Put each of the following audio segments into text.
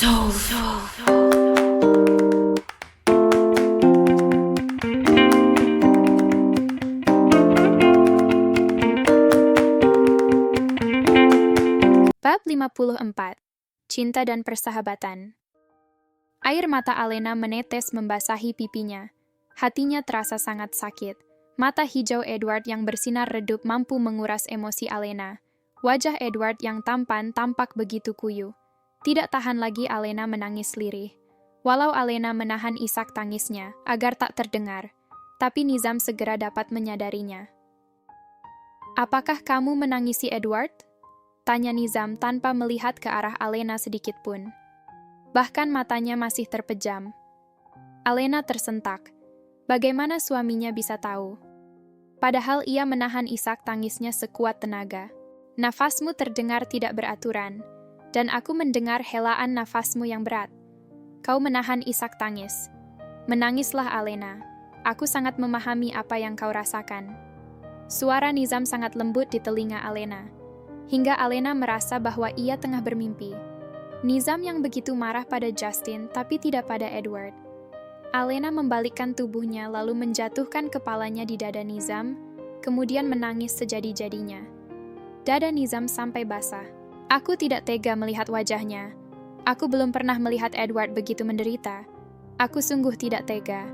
Bab 54. Cinta dan Persahabatan. Air mata Alena menetes membasahi pipinya. Hatinya terasa sangat sakit. Mata hijau Edward yang bersinar redup mampu menguras emosi Alena. Wajah Edward yang tampan tampak begitu kuyu. Tidak tahan lagi Alena menangis lirih. Walau Alena menahan isak tangisnya agar tak terdengar, tapi Nizam segera dapat menyadarinya. "Apakah kamu menangisi Edward?" tanya Nizam tanpa melihat ke arah Alena sedikit pun. Bahkan matanya masih terpejam. Alena tersentak. Bagaimana suaminya bisa tahu? Padahal ia menahan isak tangisnya sekuat tenaga. "Nafasmu terdengar tidak beraturan, dan aku mendengar helaan nafasmu yang berat. Kau menahan isak tangis. Menangislah Alena. Aku sangat memahami apa yang kau rasakan." Suara Nizam sangat lembut di telinga Alena, hingga Alena merasa bahwa ia tengah bermimpi. Nizam yang begitu marah pada Justin, tapi tidak pada Edward. Alena membalikkan tubuhnya lalu menjatuhkan kepalanya di dada Nizam, kemudian menangis sejadi-jadinya. Dada Nizam sampai basah. "Aku tidak tega melihat wajahnya. Aku belum pernah melihat Edward begitu menderita. Aku sungguh tidak tega.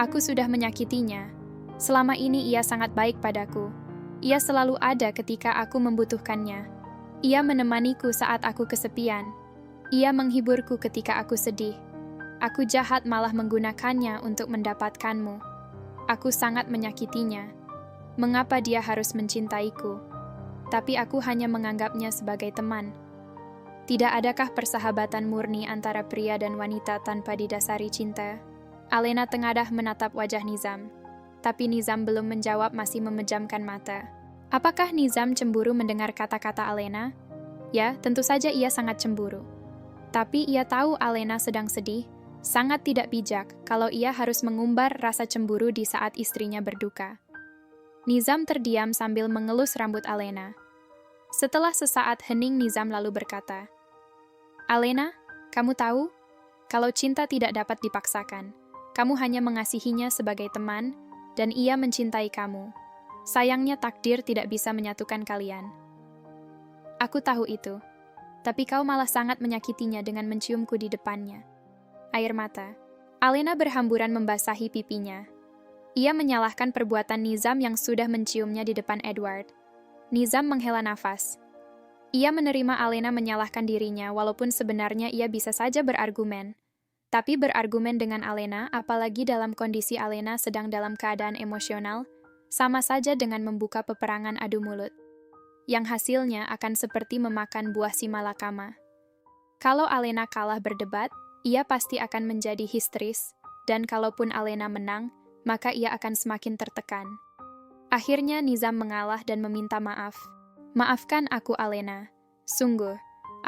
Aku sudah menyakitinya. Selama ini ia sangat baik padaku. Ia selalu ada ketika aku membutuhkannya. Ia menemaniku saat aku kesepian. Ia menghiburku ketika aku sedih. Aku jahat malah menggunakannya untuk mendapatkanmu. Aku sangat menyakitinya. Mengapa dia harus mencintaiku? Tapi aku hanya menganggapnya sebagai teman. Tidak adakah persahabatan murni antara pria dan wanita tanpa didasari cinta?" Alena tengadah menatap wajah Nizam. Tapi Nizam belum menjawab, masih memejamkan mata. Apakah Nizam cemburu mendengar kata-kata Alena? Ya, tentu saja ia sangat cemburu. Tapi ia tahu Alena sedang sedih, sangat tidak bijak kalau ia harus mengumbar rasa cemburu di saat istrinya berduka. Nizam terdiam sambil mengelus rambut Alena. Setelah sesaat hening, Nizam lalu berkata, "Alena, kamu tahu, kalau cinta tidak dapat dipaksakan, kamu hanya mengasihinya sebagai teman, dan ia mencintai kamu. Sayangnya takdir tidak bisa menyatukan kalian. Aku tahu itu, tapi kau malah sangat menyakitinya dengan menciumku di depannya." Air mata Alena berhamburan membasahi pipinya. Ia menyalahkan perbuatan Nizam yang sudah menciumnya di depan Edward. Nizam menghela nafas. Ia menerima Alena menyalahkan dirinya, walaupun sebenarnya ia bisa saja berargumen. Tapi berargumen dengan Alena, apalagi dalam kondisi Alena sedang dalam keadaan emosional, sama saja dengan membuka peperangan adu mulut, yang hasilnya akan seperti memakan buah si malakama. Kalau Alena kalah berdebat, ia pasti akan menjadi histeris, dan kalaupun Alena menang, maka ia akan semakin tertekan. Akhirnya Nizam mengalah dan meminta maaf. "Maafkan aku, Alena. Sungguh,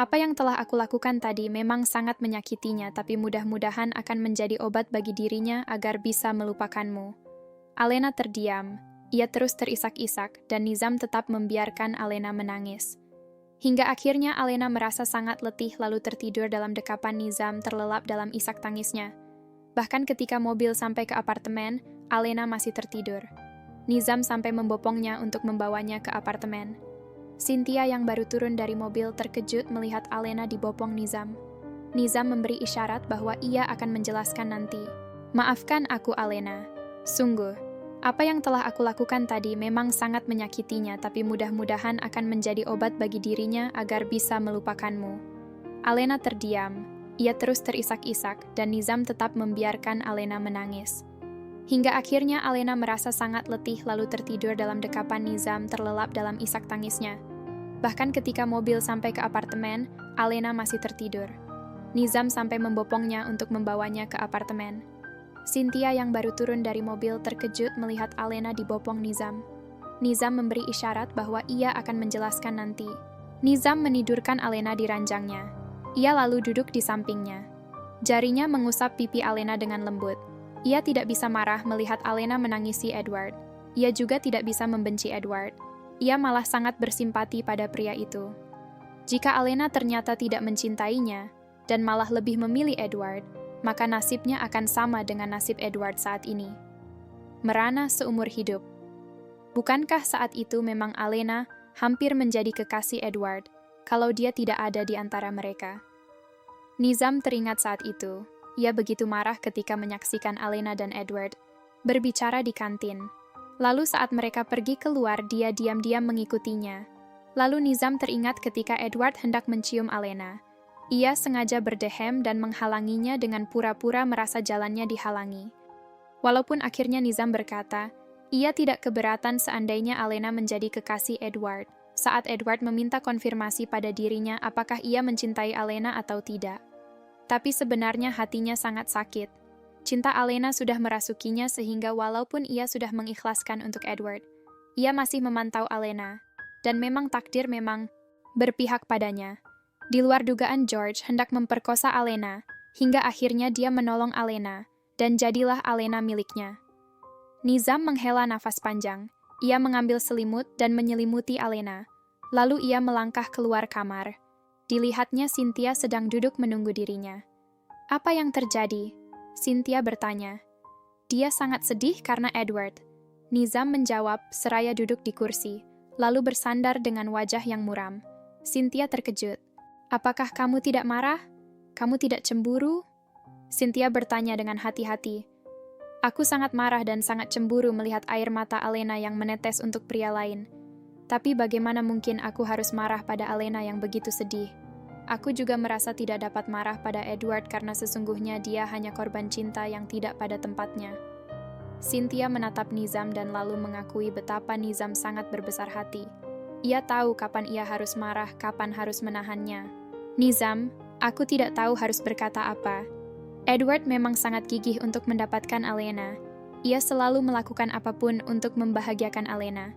apa yang telah aku lakukan tadi memang sangat menyakitinya, tapi mudah-mudahan akan menjadi obat bagi dirinya agar bisa melupakanmu." Alena terdiam. Ia terus terisak-isak, dan Nizam tetap membiarkan Alena menangis. Hingga akhirnya Alena merasa sangat letih lalu tertidur dalam dekapan Nizam, terlelap dalam isak tangisnya. Bahkan ketika mobil sampai ke apartemen, Alena masih tertidur. Nizam sampai membopongnya untuk membawanya ke apartemen. Cynthia yang baru turun dari mobil terkejut melihat Alena dibopong Nizam. Nizam memberi isyarat bahwa ia akan menjelaskan nanti. "Maafkan aku, Alena. Sungguh, apa yang telah aku lakukan tadi memang sangat menyakitinya, tapi mudah-mudahan akan menjadi obat bagi dirinya agar bisa melupakanmu." Alena terdiam. Ia terus terisak-isak, dan Nizam tetap membiarkan Alena menangis. Hingga akhirnya Alena merasa sangat letih lalu tertidur dalam dekapan Nizam, terlelap dalam isak tangisnya. Bahkan ketika mobil sampai ke apartemen, Alena masih tertidur. Nizam sampai membopongnya untuk membawanya ke apartemen. Cynthia yang baru turun dari mobil terkejut melihat Alena dibopong Nizam. Nizam memberi isyarat bahwa ia akan menjelaskan nanti. Nizam menidurkan Alena di ranjangnya. Ia lalu duduk di sampingnya. Jarinya mengusap pipi Alena dengan lembut. Ia tidak bisa marah melihat Alena menangisi Edward. Ia juga tidak bisa membenci Edward. Ia malah sangat bersimpati pada pria itu. Jika Alena ternyata tidak mencintainya, dan malah lebih memilih Edward, maka nasibnya akan sama dengan nasib Edward saat ini. Merana seumur hidup. Bukankah saat itu memang Alena hampir menjadi kekasih Edward, kalau dia tidak ada di antara mereka? Nizam teringat saat itu. Ia begitu marah ketika menyaksikan Alena dan Edward berbicara di kantin. Lalu saat mereka pergi keluar, dia diam-diam mengikutinya. Lalu Nizam teringat ketika Edward hendak mencium Alena. Ia sengaja berdehem dan menghalanginya dengan pura-pura merasa jalannya dihalangi. Walaupun akhirnya Nizam berkata, ia tidak keberatan seandainya Alena menjadi kekasih Edward, saat Edward meminta konfirmasi pada dirinya apakah ia mencintai Alena atau tidak. Tapi sebenarnya hatinya sangat sakit. Cinta Alena sudah merasukinya sehingga walaupun ia sudah mengikhlaskan untuk Edward, ia masih memantau Alena, dan memang takdir memang berpihak padanya. Di luar dugaan George hendak memperkosa Alena, hingga akhirnya dia menolong Alena, dan jadilah Alena miliknya. Nizam menghela nafas panjang. Ia mengambil selimut dan menyelimuti Alena. Lalu ia melangkah keluar kamar. Dilihatnya Cynthia sedang duduk menunggu dirinya. Apa yang terjadi? Cynthia bertanya. Dia sangat sedih karena Edward. Nizam menjawab seraya duduk di kursi, lalu bersandar dengan wajah yang muram. Cynthia terkejut. Apakah kamu tidak marah? Kamu tidak cemburu? Cynthia bertanya dengan hati-hati. Aku sangat marah dan sangat cemburu melihat air mata Alena yang menetes untuk pria lain. Tapi bagaimana mungkin aku harus marah pada Alena yang begitu sedih? Aku juga merasa tidak dapat marah pada Edward karena sesungguhnya dia hanya korban cinta yang tidak pada tempatnya. Cynthia menatap Nizam dan lalu mengakui betapa Nizam sangat berbesar hati. Ia tahu kapan ia harus marah, kapan harus menahannya. Nizam, aku tidak tahu harus berkata apa. Edward memang sangat gigih untuk mendapatkan Alena. Ia selalu melakukan apapun untuk membahagiakan Alena.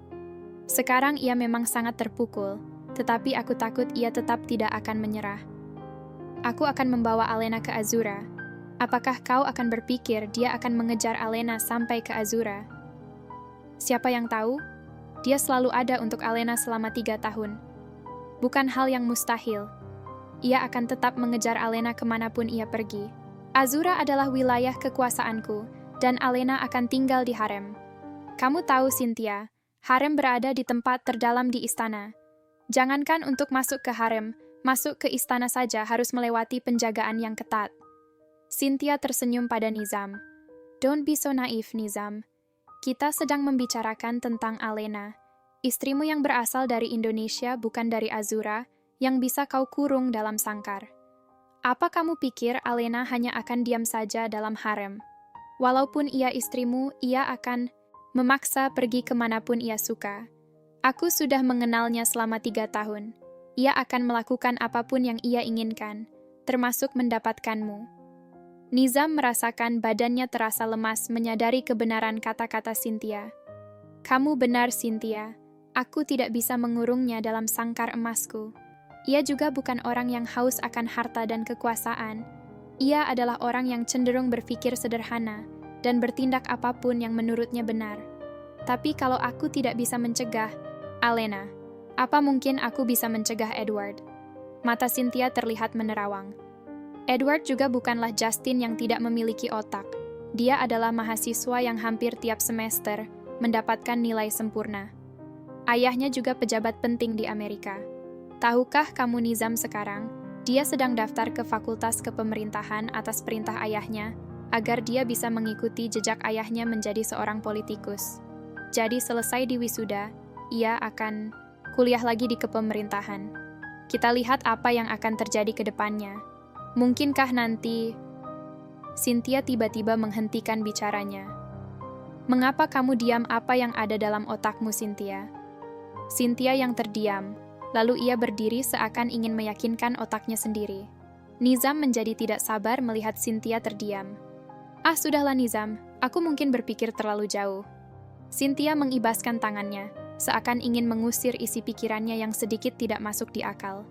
Sekarang ia memang sangat terpukul, tetapi aku takut ia tetap tidak akan menyerah. Aku akan membawa Alena ke Azura. Apakah kau akan berpikir dia akan mengejar Alena sampai ke Azura? Siapa yang tahu? Dia selalu ada untuk Alena selama 3 tahun. Bukan hal yang mustahil. Ia akan tetap mengejar Alena kemanapun ia pergi. Azura adalah wilayah kekuasaanku, dan Alena akan tinggal di harem. Kamu tahu, Cynthia, harem berada di tempat terdalam di istana. Jangankan untuk masuk ke harem, masuk ke istana saja harus melewati penjagaan yang ketat. Cynthia tersenyum pada Nizam. Don't be so naif, Nizam. Kita sedang membicarakan tentang Alena, istrimu yang berasal dari Indonesia bukan dari Azura, yang bisa kau kurung dalam sangkar. Apa kamu pikir Alena hanya akan diam saja dalam harem? Walaupun ia istrimu, ia akan memaksa pergi kemanapun ia suka. Aku sudah mengenalnya selama 3 tahun. Ia akan melakukan apapun yang ia inginkan, termasuk mendapatkanmu. Nizam merasakan badannya terasa lemas menyadari kebenaran kata-kata Cynthia. Kamu benar, Cynthia. Aku tidak bisa mengurungnya dalam sangkar emasku. Ia juga bukan orang yang haus akan harta dan kekuasaan. Ia adalah orang yang cenderung berpikir sederhana dan bertindak apapun yang menurutnya benar. Tapi kalau aku tidak bisa mencegah Alena, apa mungkin aku bisa mencegah Edward? Mata Cynthia terlihat menerawang. Edward juga bukanlah Justin yang tidak memiliki otak. Dia adalah mahasiswa yang hampir tiap semester mendapatkan nilai sempurna. Ayahnya juga pejabat penting di Amerika. Tahukah kamu Nizam sekarang, dia sedang daftar ke Fakultas Kepemerintahan atas perintah ayahnya, agar dia bisa mengikuti jejak ayahnya menjadi seorang politikus. Jadi selesai di wisuda, ia akan kuliah lagi di kepemerintahan. Kita lihat apa yang akan terjadi ke depannya. Mungkinkah nanti... Cynthia tiba-tiba menghentikan bicaranya. Mengapa kamu diam? Apa yang ada dalam otakmu, Cynthia? Cynthia yang terdiam. Lalu ia berdiri seakan ingin meyakinkan otaknya sendiri. Nizam menjadi tidak sabar melihat Cynthia terdiam. Ah, sudahlah Nizam, aku mungkin berpikir terlalu jauh. Cynthia mengibaskan tangannya, seakan ingin mengusir isi pikirannya yang sedikit tidak masuk di akal.